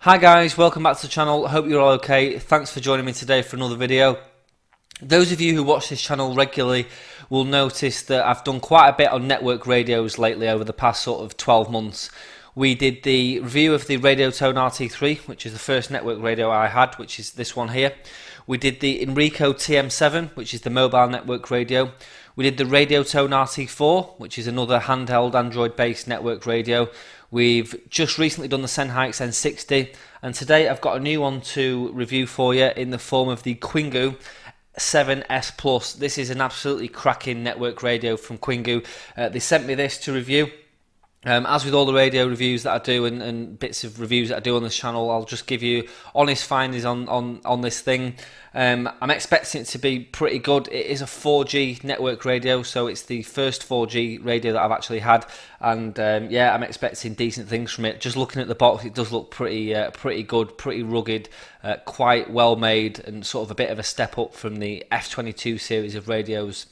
Hi guys, welcome back to the channel. Hope you're all okay. Thanks for joining me today for another video. Those of you who watch this channel regularly will notice that I've done quite a bit on network radios lately over the past sort of 12 months. We did the review of the Radiotone RT3, which is the first network radio I had, which is this one here. We did the Qingoo TM7, which is the mobile network radio. We did the Radiotone RT4, which is another handheld Android-based network radio. We've just recently done the Sennheiser N60, and today I've got a new one to review for you in the form of the Qingoo 7S Plus. This is an absolutely cracking network radio from Qingoo. They sent me this to review. As with all the radio reviews that I do and bits of reviews that I do on this channel, I'll just give you honest findings on this thing. I'm expecting it to be pretty good. It is a 4G network radio, so it's the first 4G radio that I've actually had, and yeah, I'm expecting decent things from it. Just looking at the box, it does look pretty good, pretty rugged, quite well made, and sort of a bit of a step up from the F22 series of radios.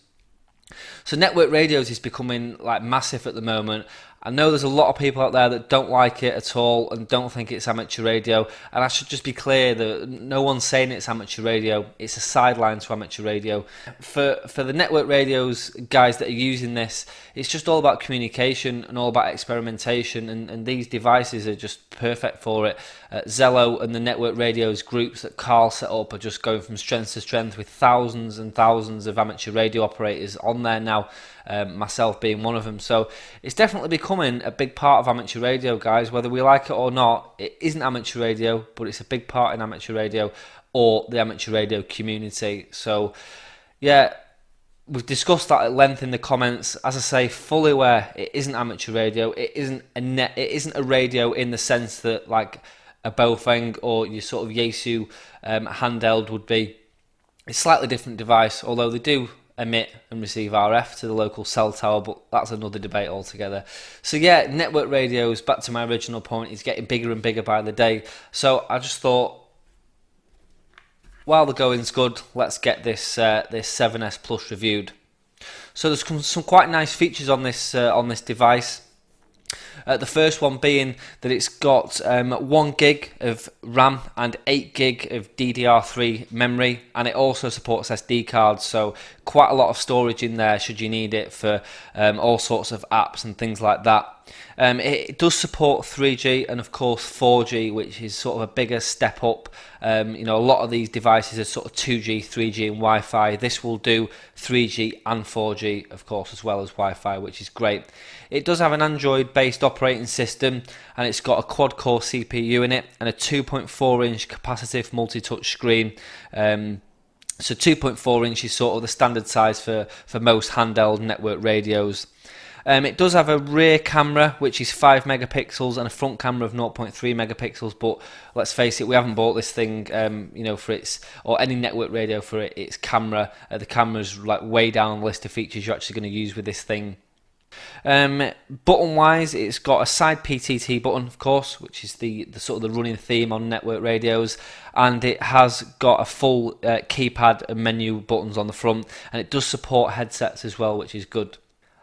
So network radios is becoming like massive at the moment. I know there's a lot of people out there that don't like it at all and don't think it's amateur radio, and I should just be clear that no one's saying it's amateur radio. It's a sideline to amateur radio. For the network radios guys that are using this, it's just all about communication and all about experimentation, and these devices are just perfect for it. Zello and the network radios groups that Carl set up are just going from strength to strength with thousands and thousands of amateur radio operators on there now, myself being one of them. So it's definitely becoming a big part of amateur radio, guys. Whether we like it or not, it isn't amateur radio, but it's a big part in amateur radio or the amateur radio community. So yeah, we've discussed that at length in the comments. As I say, fully aware it isn't amateur radio. It isn't a radio in the sense that like a Baofeng or your sort of Yaesu handheld would be. It's a slightly different device, although they do emit and receive RF to the local cell tower, but that's another debate altogether. So yeah, network radios, back to my original point, is getting bigger and bigger by the day. So I just thought, while the going's good, let's get this 7S Plus reviewed. So there's some quite nice features on this device. The first one being that it's got 1 gig of RAM and 8 gig of DDR3 memory, and it also supports SD cards, so quite a lot of storage in there should you need it for all sorts of apps and things like that. It does support 3G and of course 4G, which is sort of a bigger step up. You know, a lot of these devices are sort of 2G, 3G and Wi-Fi. This will do 3G and 4G, of course, as well as Wi-Fi, which is great. It does have an Android-based operating system, and it's got a quad-core CPU in it and a 2.4-inch capacitive multi-touch screen. So 2.4 inch is sort of the standard size for most handheld network radios. It does have a rear camera which is 5 megapixels and a front camera of 0.3 megapixels, but let's face it, we haven't bought this thing you know, for its, or any network radio for its camera. The camera's like way down on the list of features you're actually going to use with this thing. Button wise, it's got a side PTT button, of course, which is the sort of the running theme on network radios, and it has got a full keypad and menu buttons on the front, and it does support headsets as well, which is good.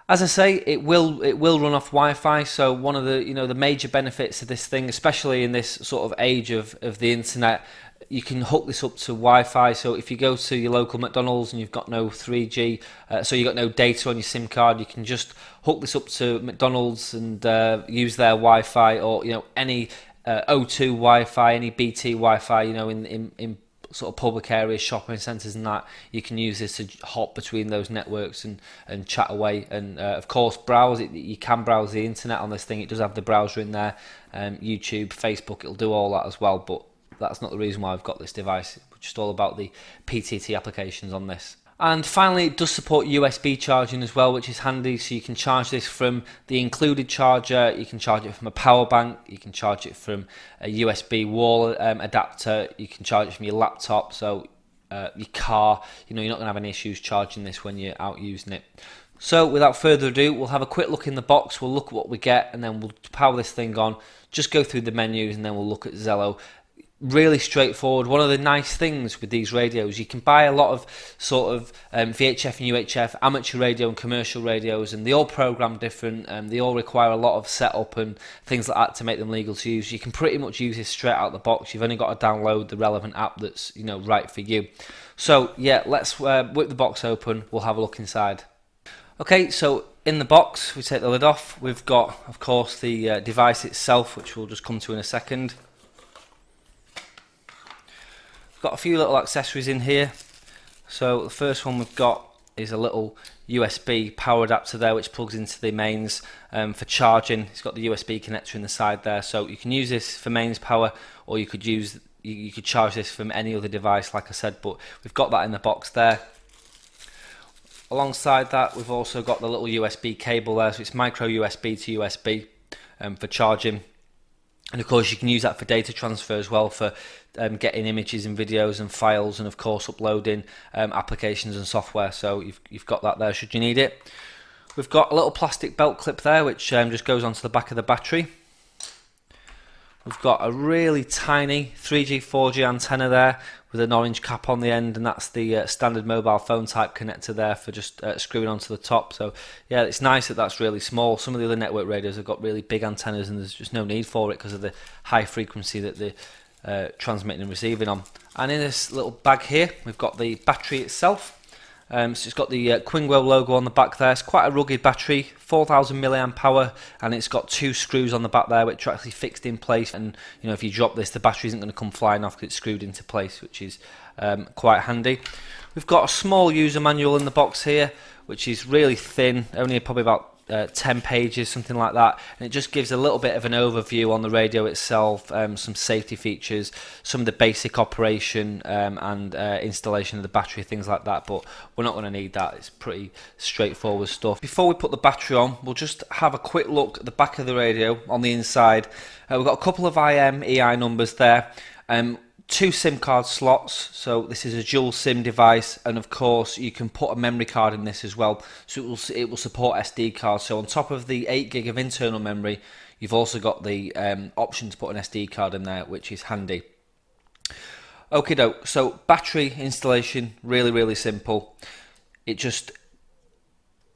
As I say, it will run off Wi-Fi, so one of the the major benefits of this thing, especially in this sort of age of the internet, you can hook this up to Wi-Fi. So if you go to your local McDonald's and you've got no 3G, so you've got no data on your SIM card, you can just hook this up to McDonald's and use their Wi-Fi, or any O2 Wi-Fi, any BT Wi-Fi, in sort of public areas, shopping centres and that. You can use this to hop between those networks and chat away, and of course browse it. You can browse the internet on this thing. It does have the browser in there, YouTube, Facebook, it'll do all that as well, but that's not the reason why I've got this device. It's just all about the PTT applications on this. And finally, it does support USB charging as well, which is handy. So you can charge this from the included charger, you can charge it from a power bank, you can charge it from a USB wall adapter, you can charge it from your laptop, so your car. You're not going to have any issues charging this when you're out using it. So without further ado, we'll have a quick look in the box, we'll look at what we get, and then we'll power this thing on, just go through the menus, and then we'll look at Zello. really straightforward. One of the nice things with these radios, you can buy a lot of sort of VHF and UHF, amateur radio and commercial radios, and they all program different, and they all require a lot of setup and things like that to make them legal to use. You can pretty much use this straight out of the box. You've only got to download the relevant app that's, you know, right for you. So yeah, let's whip the box open. We'll have a look inside. Okay, so in the box, we take the lid off. We've got, of course, the device itself, which we'll just come to in a second. Got a few little accessories in here. So the first one we've got is a little USB power adapter there, which plugs into the mains for charging. It's got the USB connector in the side there, so you can use this for mains power, or you could use you could charge this from any other device, like I said. But we've got that in the box there. Alongside that, we've also got the little USB cable there, so it's micro USB to USB for charging. And of course you can use that for data transfer as well, for getting images and videos and files, and of course uploading applications and software. So you've got that there should you need it. We've got a little plastic belt clip there, which just goes onto the back of the battery. We've got a really tiny 3G, 4G antenna there with an orange cap on the end, and that's the standard mobile phone type connector there for just screwing onto the top. So yeah, it's nice that that's really small. Some of the other network radios have got really big antennas, and there's just no need for it because of the high frequency that they're transmitting and receiving on. And in this little bag here, we've got the battery itself. So it's got the Qingoo logo on the back there. It's quite a rugged battery, 4,000 milliamp power, and it's got 2 screws on the back there which are actually fixed in place. And you know, if you drop this, the battery isn't going to come flying off because it's screwed into place, which is quite handy. We've got a small user manual in the box here, which is really thin, only probably about 10 pages, something like that, and it just gives a little bit of an overview on the radio itself, some safety features, some of the basic operation and installation of the battery, things like that. But we're not going to need that. It's pretty straightforward stuff. Before we put the battery on, we'll just have a quick look at the back of the radio on the inside. We've got a couple of IM EI numbers there. 2 SIM card slots, so this is a dual SIM device, and of course you can put a memory card in this as well, so it will support SD cards. So on top of the 8 gig of internal memory, you've also got the option to put an SD card in there, which is handy. Okay doke, so battery installation, really simple. It just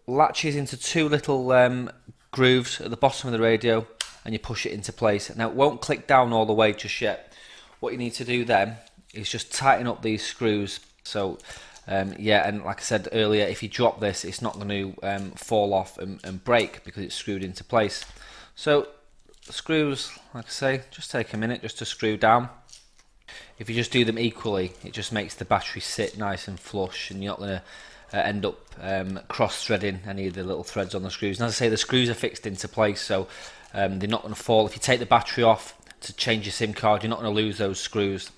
latches into 2 little grooves at the bottom of the radio, and you push it into place. Now it won't click down all the way just yet. What you need to do then is just tighten up these screws. So yeah, and like I said earlier, if you drop this, it's not going to fall off and break because it's screwed into place. So the screws, like I say, just take a minute just to screw down. If you just do them equally, it just makes the battery sit nice and flush, and you're not going to end up cross-threading any of the little threads on the screws. And as I say, the screws are fixed into place, so they're not going to fall. If you take the battery off to change your SIM card, you're not going to lose those screws,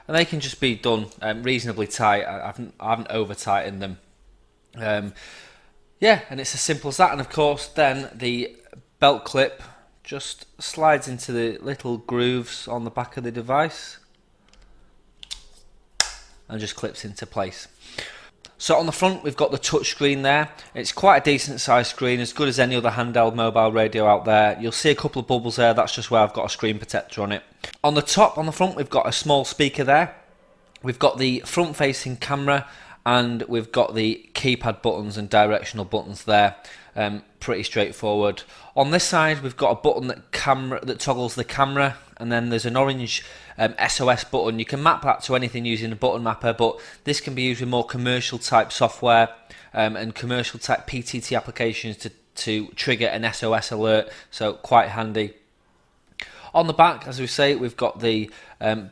and they can just be done reasonably tight. I haven't over tightened them. Yeah, and it's as simple as that. And of course then the belt clip just slides into the little grooves on the back of the device and just clips into place. So on the front we've got the touch screen there. It's quite a decent sized screen, as good as any other handheld mobile radio out there. You'll see a couple of bubbles there, that's just where I've got a screen protector on it. On the top, on the front, we've got a small speaker there. We've got the front facing camera, and we've got the keypad buttons and directional buttons there. Pretty straightforward. On this side we've got a button that toggles the camera, and then there's an orange SOS button. You can map that to anything using a button mapper, but this can be used with more commercial type software and commercial type PTT applications to trigger an SOS alert, so quite handy. On the back, as we say, we've got the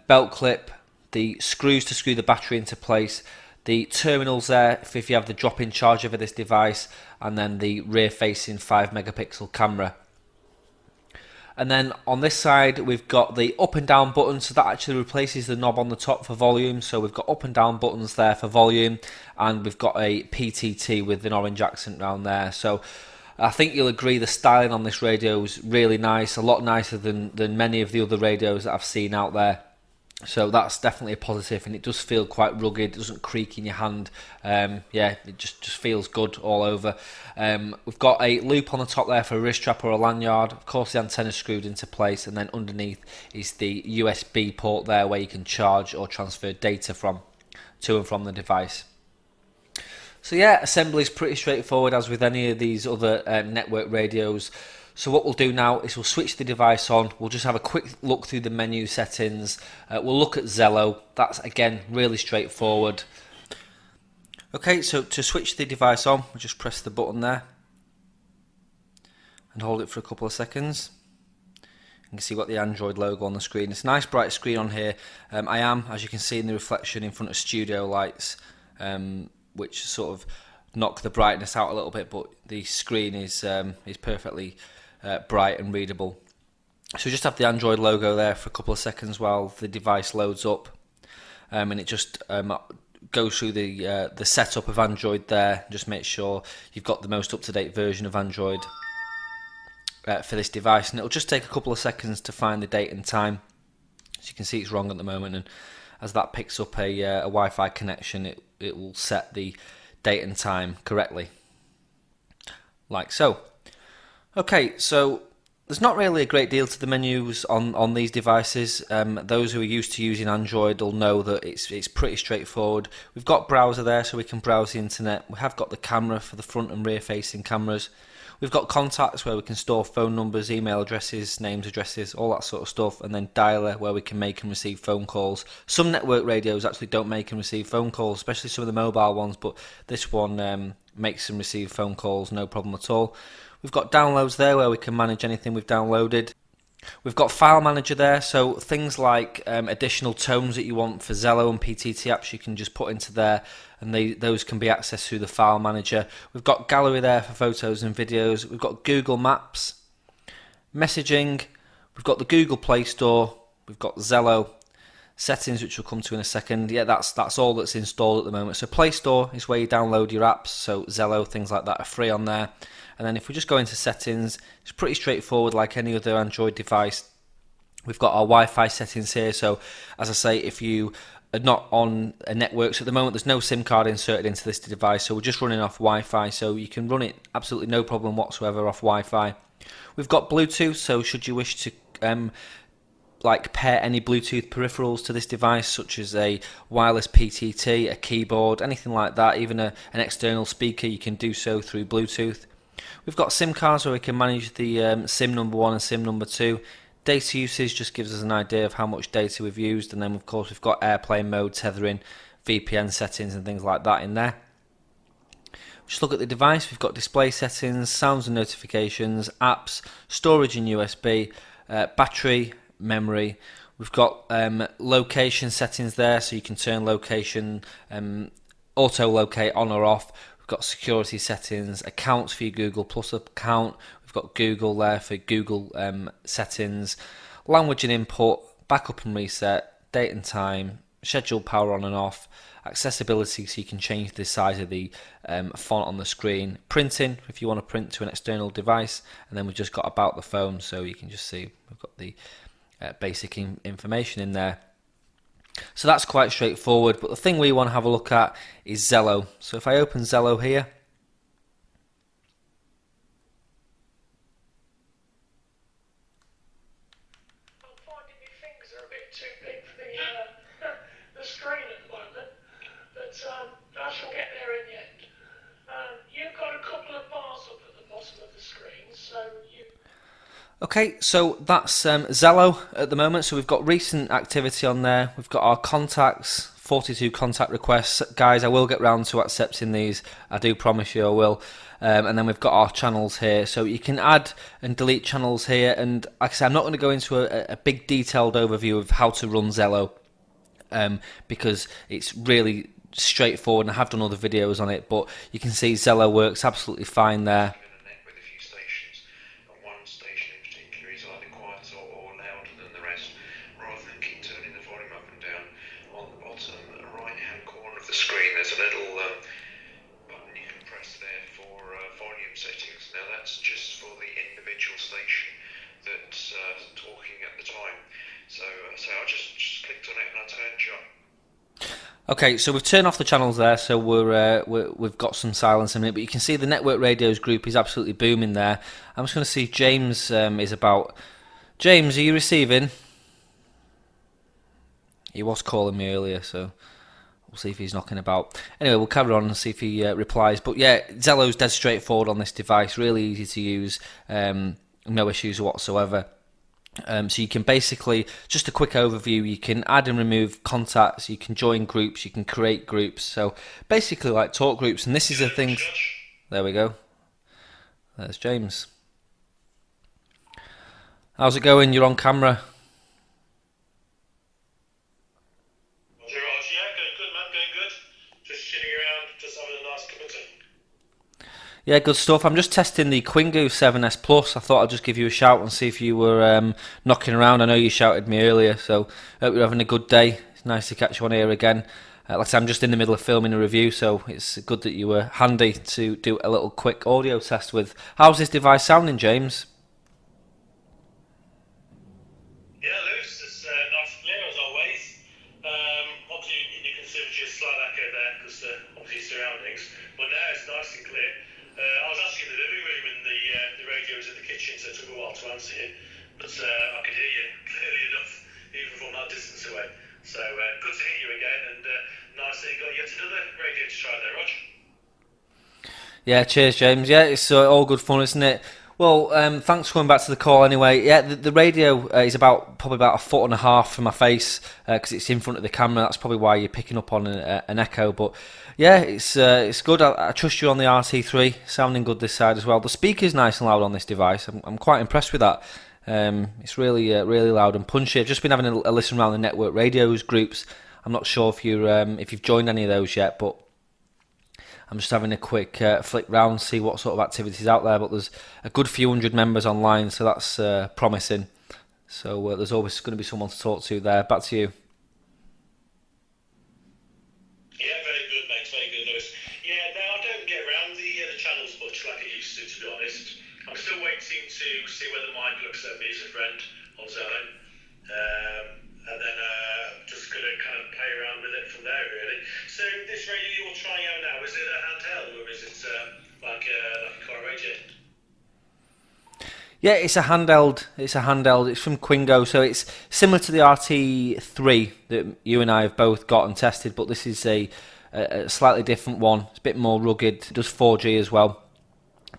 belt clip, the screws to screw the battery into place, the terminals there if you have the drop-in charger for this device, and then the rear-facing 5 megapixel camera. And then on this side we've got the up and down button, so that actually replaces the knob on the top for volume. So we've got up and down buttons there for volume, and we've got a PTT with an orange accent round there. So I think you'll agree the styling on this radio is really nice, a lot nicer than many of the other radios that I've seen out there. So that's definitely a positive, and it does feel quite rugged. It doesn't creak in your hand. Yeah, it just feels good all over. We've got a loop on the top there for a wrist strap or a lanyard. Of course, the antenna screwed into place, and then underneath is the USB port there where you can charge or transfer data from to and from the device. So yeah, assembly is pretty straightforward as with any of these other network radios. So what we'll do now is we'll switch the device on. We'll just have a quick look through the menu settings. We'll look at Zello. That's again really straightforward. Okay, so to switch the device on, we'll just press the button there and hold it for a couple of seconds. You can see what the Android logo on the screen. It's a nice bright screen on here. I am, as you can see in the reflection, in front of studio lights, which sort of knock the brightness out a little bit, but the screen is perfectly bright and readable. So just have the Android logo there for a couple of seconds while the device loads up, and it just goes through the setup of Android there. Just make sure you've got the most up-to-date version of Android for this device, and it'll just take a couple of seconds to find the date and time. As you can see, it's wrong at the moment, and as that picks up a Wi-Fi connection, it will set the date and time correctly, like so. Okay, so there's not really a great deal to the menus on these devices. Those who are used to using Android will know that it's pretty straightforward. We've got browser there so we can browse the internet. We have got the camera for the front and rear facing cameras. We've got contacts where we can store phone numbers, email addresses, names, addresses, all that sort of stuff, and then dialer where we can make and receive phone calls. Some network radios actually don't make and receive phone calls, especially some of the mobile ones, but this one makes and receive phone calls, no problem at all. We've got downloads there where we can manage anything we've downloaded. We've got file manager there, so things like additional tones that you want for Zello and PTT apps you can just put into there, and those can be accessed through the file manager. We've got gallery there for photos and videos. We've got Google Maps, messaging, we've got the Google Play Store, we've got Zello, settings which we'll come to in a second. Yeah, that's all that's installed at the moment. So Play Store is where you download your apps, so Zello, things like that are free on there. And then if we just go into settings, it's pretty straightforward like any other Android device. We've got our Wi-Fi settings here, so as I say, if you are not on a network, so at the moment there's no SIM card inserted into this device, so we're just running off Wi-Fi, so you can run it absolutely no problem whatsoever off Wi-Fi. We've got Bluetooth, so should you wish to pair any Bluetooth peripherals to this device, such as a wireless PTT, a keyboard, anything like that, even an external speaker, you can do so through Bluetooth. We've got SIM cards where we can manage the SIM number 1 and SIM number 2. Data usage just gives us an idea of how much data we've used, and then of course we've got airplane mode, tethering, VPN settings and things like that in there. Just look at the device, we've got display settings, sounds and notifications, apps, storage and USB, battery, memory. We've got location settings there, so you can turn location, auto locate on or off. We've got security settings, accounts for your Google Plus account. We've got Google there for Google settings, language and input, backup and reset, date and time, schedule power on and off, accessibility so you can change the size of the font on the screen, printing if you want to print to an external device, and then we've just got about the phone, so you can just see we've got the basic information in there. So that's quite straightforward, but the thing we want to have a look at is Zello. So if I open Zello here, I'm finding my fingers are a bit too big for the screen at the moment, but I shall get there in the end. You've got a couple of bars up at the bottom of the screen, so you... okay, so that's Zello at the moment. So we've got recent activity on there. We've got our contacts, 42 contact requests. Guys, I will get round to accepting these. I do promise you I will. And then we've got our channels here. So you can add and delete channels here. And like I said, I'm not going to go into a big detailed overview of how to run Zello because it's really straightforward, and I have done other videos on it. But you can see Zello works absolutely fine there. Screen, there's a little button you can press there for volume settings. Now that's just for the individual station that's talking at the time. So I just clicked on it and I turned you on. Okay, so we've turned off the channels there, so we've got some silence in it, but you can see the network radios group is absolutely booming there. I'm just going to see if James is about. James, are you receiving? He was calling me earlier, so we'll see if he's knocking about. Anyway, we'll carry on and see if he replies. But yeah, Zello's dead straightforward on this device, really easy to use, no issues whatsoever. So you can basically, just a quick overview, you can add and remove contacts, you can join groups, you can create groups, so basically like talk groups, and this is the thing. There we go, there's James. How's it going? You're on camera. Yeah, good stuff. I'm just testing the Qingoo 7S Plus. I thought I'd just give you a shout and see if you were knocking around. I know you shouted me earlier, so hope you're having a good day. It's nice to catch you on here again. Like I said, I'm just in the middle of filming a review, so it's good that you were handy to do a little quick audio test with. How's this device sounding, James? Yeah, Lewis, it's nice and clear as always. Obviously, you can see just slight echo there because obviously surroundings, but now it's nice and clear. I was asking in the living room and the radio was in the kitchen, so it took a while to answer you. But I could hear you clearly enough, even from that distance away. So good to hear you again, and nice that you got yet another radio to try there, Rog. Yeah, cheers, James. Yeah, it's all good fun, isn't it? Well, thanks for coming back to the call anyway. Yeah, the radio is probably about 1.5 feet from my face because it's in front of the camera. That's probably why you're picking up on an echo. But yeah, it's good. I trust you on the RT3, sounding good this side as well. The speaker's nice and loud on this device. I'm quite impressed with that. It's really loud and punchy. I've just been having a listen around the network radios groups. I'm not sure if you've joined any of those yet, but I'm just having a quick flick round, see what sort of activities out there, but there's a good few hundred members online, so that's promising. So there's always going to be someone to talk to there. Back to you. Yeah, very good, mate. Very good, Lewis. Yeah, now I don't get around the channels much like I used to be honest. I'm still waiting to see whether Mike will accept me as a friend on Zelo. And then just going to kind of play around with it from there, really. So this radio you're trying out now, is it a handheld or is it like a car radio? Yeah, it's a handheld. It's from Qingoo, so it's similar to the RT3 that you and I have both got and tested, but this is a slightly different one. It's a bit more rugged. It does 4G as well.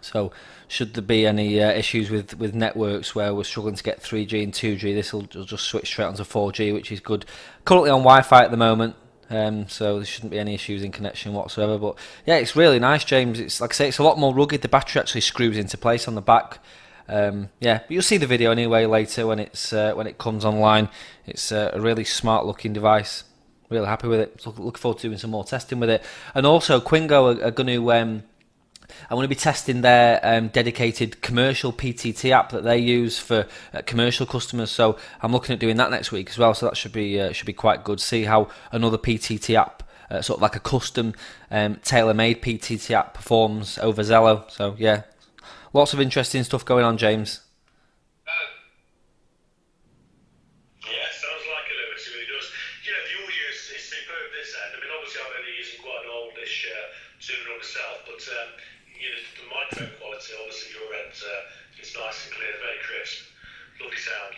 So should there be any issues with networks where we're struggling to get 3G and 2G, this will just switch straight onto 4G, which is good. Currently on Wi-Fi at the moment, so there shouldn't be any issues in connection whatsoever. But yeah, it's really nice, James. It's like I say, it's a lot more rugged. The battery actually screws into place on the back. Yeah, but you'll see the video anyway later when it comes online. It's a really smart looking device. Really happy with it. Looking forward to doing some more testing with it. And also Qingoo are going to. I'm going to be testing their dedicated commercial PTT app that they use for commercial customers. So I'm looking at doing that next week as well. So that should be quite good. See how another PTT app, sort of like a custom tailor-made PTT app, performs over Zello. So yeah, lots of interesting stuff going on, James. Yeah, sounds like it, Lewis. It really does. You know, the audio is superb this end. I mean, obviously I'm only using quite an oldish tuner myself, but you know, the microphone quality, obviously your end, is nice and clear, very crisp, lovely sound.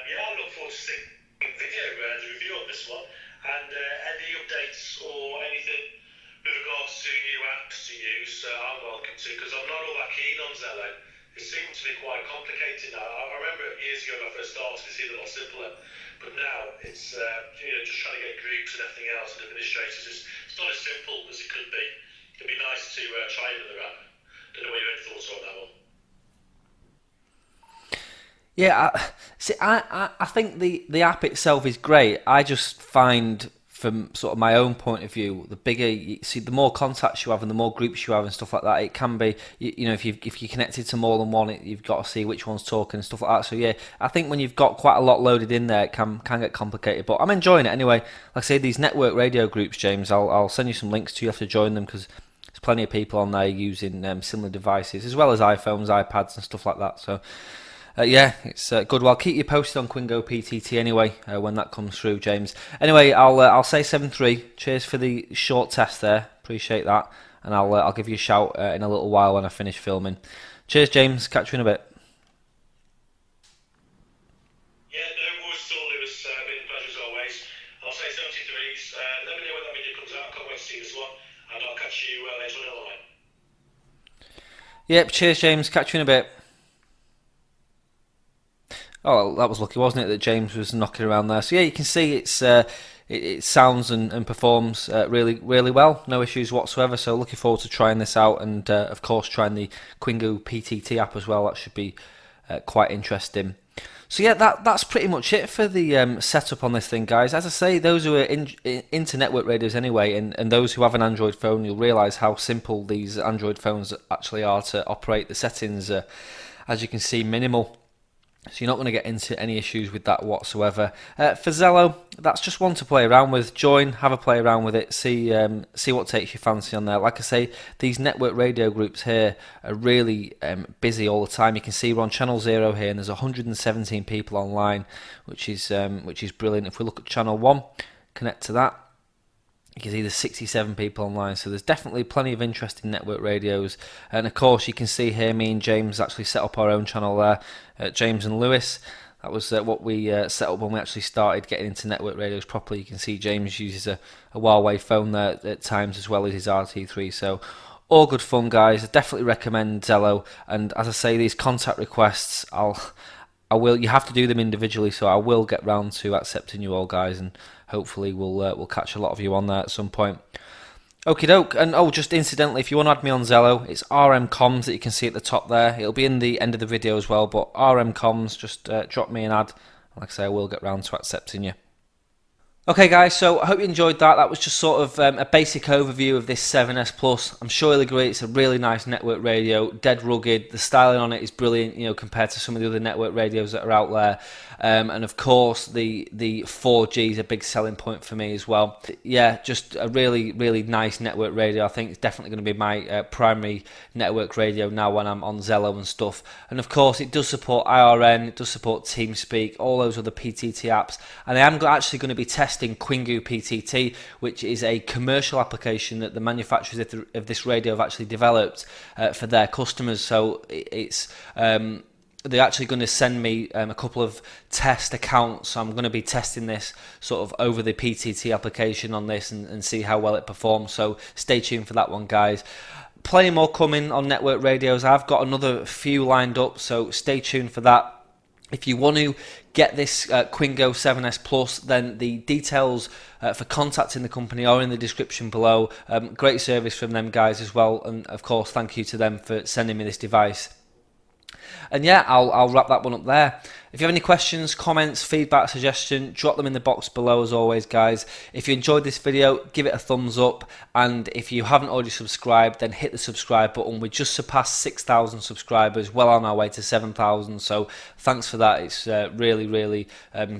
Yeah, I look forward to seeing the video and the review on this one, and any updates or anything with regards to new apps to use, I'm welcome to, because I'm not all that keen on Zello. It seems to be quite complicated now. I remember years ago when I first started, it seemed a lot simpler, but now it's you know, just trying to get groups and everything else and administrators. It's not as simple as it could be. It'd be nice to try another app. Don't know what your thoughts are on that one. Yeah, I think the app itself is great. I just find, from sort of my own point of view, the bigger you see, the more contacts you have and the more groups you have and stuff like that, it can be, you know, if you're connected to more than one, you've got to see which one's talking and stuff like that. So yeah, I think when you've got quite a lot loaded in there, it can get complicated. But I'm enjoying it anyway. Like I say, these network radio groups, James, I'll send you some links to. You have to join them because there's plenty of people on there using similar devices as well as iPhones, iPads, and stuff like that. So Yeah, it's good. Well, I'll keep you posted on Qingoo PTT anyway when that comes through, James. Anyway, I'll say 7-3. Cheers for the short test there. Appreciate that, and I'll give you a shout in a little while when I finish filming. Cheers, James. Catch you in a bit. Yeah, no worries at all, Lewis. Been a pleasure as always. I'll say 73s. Let me know when that video comes out. I can't wait to see this one, and I'll catch you later on in the line. Yep. Cheers, James. Catch you in a bit. Oh, that was lucky, wasn't it, that James was knocking around there? So yeah, you can see it sounds and performs really well, no issues whatsoever. So looking forward to trying this out, and of course trying the Qingoo PTT app as well. That should be quite interesting. So yeah, that's pretty much it for the setup on this thing, guys. As I say, those who are into network radios anyway, and those who have an Android phone, you'll realise how simple these Android phones actually are to operate. The settings are, as you can see, minimal. So you're not going to get into any issues with that whatsoever. For Zello, that's just one to play around with. Join, have a play around with it, see what takes your fancy on there. Like I say, these network radio groups here are really busy all the time. You can see we're on channel 0 here, and there's 117 people online, which is brilliant. If we look at channel 1, connect to that, you can see there's 67 people online, so there's definitely plenty of interest in network radios. And of course, you can see here, me and James actually set up our own channel there, James and Lewis. That was what we set up when we actually started getting into network radios properly. You can see James uses a Huawei phone there at times, as well as his RT3. So all good fun, guys. I definitely recommend Zello. And as I say, these contact requests, I will. You have to do them individually, so I will get round to accepting you all, guys, and hopefully we'll catch a lot of you on there at some point. Okie doke. And just incidentally, if you want to add me on Zello, it's RMComms that you can see at the top there. It'll be in the end of the video as well, but RMComms, just drop me an ad. Like I say, I will get round to accepting you. Okay guys, so I hope you enjoyed that. That was just sort of a basic overview of this 7S Plus. I'm sure you'll agree it's a really nice network radio, dead rugged. The styling on it is brilliant, compared to some of the other network radios that are out there. And of course, the 4G is a big selling point for me as well. Yeah, just a really nice network radio. I think it's definitely going to be my primary network radio now when I'm on Zello and stuff. And of course, it does support IRN, it does support TeamSpeak, all those other PTT apps. And I am actually going to be testing Qingoo PTT, which is a commercial application that the manufacturers of this radio have actually developed for their customers. So it's they're actually going to send me a couple of test accounts. So I'm going to be testing this sort of over the PTT application on this and see how well it performs. So stay tuned for that one, guys. Plenty more coming on network radios. I've got another few lined up, so stay tuned for that. If you want to get this Qingoo 7S Plus, then the details for contacting the company are in the description below. Great service from them guys as well, and of course thank you to them for sending me this device. And yeah, I'll wrap that one up there. If you have any questions, comments, feedback, suggestion, drop them in the box below as always, guys. If you enjoyed this video, give it a thumbs up. And if you haven't already subscribed, then hit the subscribe button. We just surpassed 6,000 subscribers, well on our way to 7,000. So thanks for that. It's really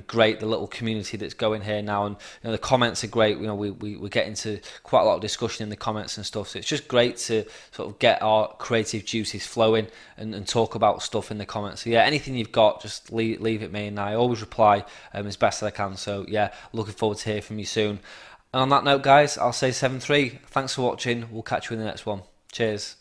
great, the little community that's going here now. And the comments are great. We get into quite a lot of discussion in the comments and stuff. So it's just great to sort of get our creative juices flowing and talk about stuff in the comments. So yeah, anything you've got, just leave it me, and I always reply as best as I can. So yeah, looking forward to hearing from you soon. And on that note, guys, I'll say 7-3. Thanks for watching. We'll catch you in the next one. Cheers.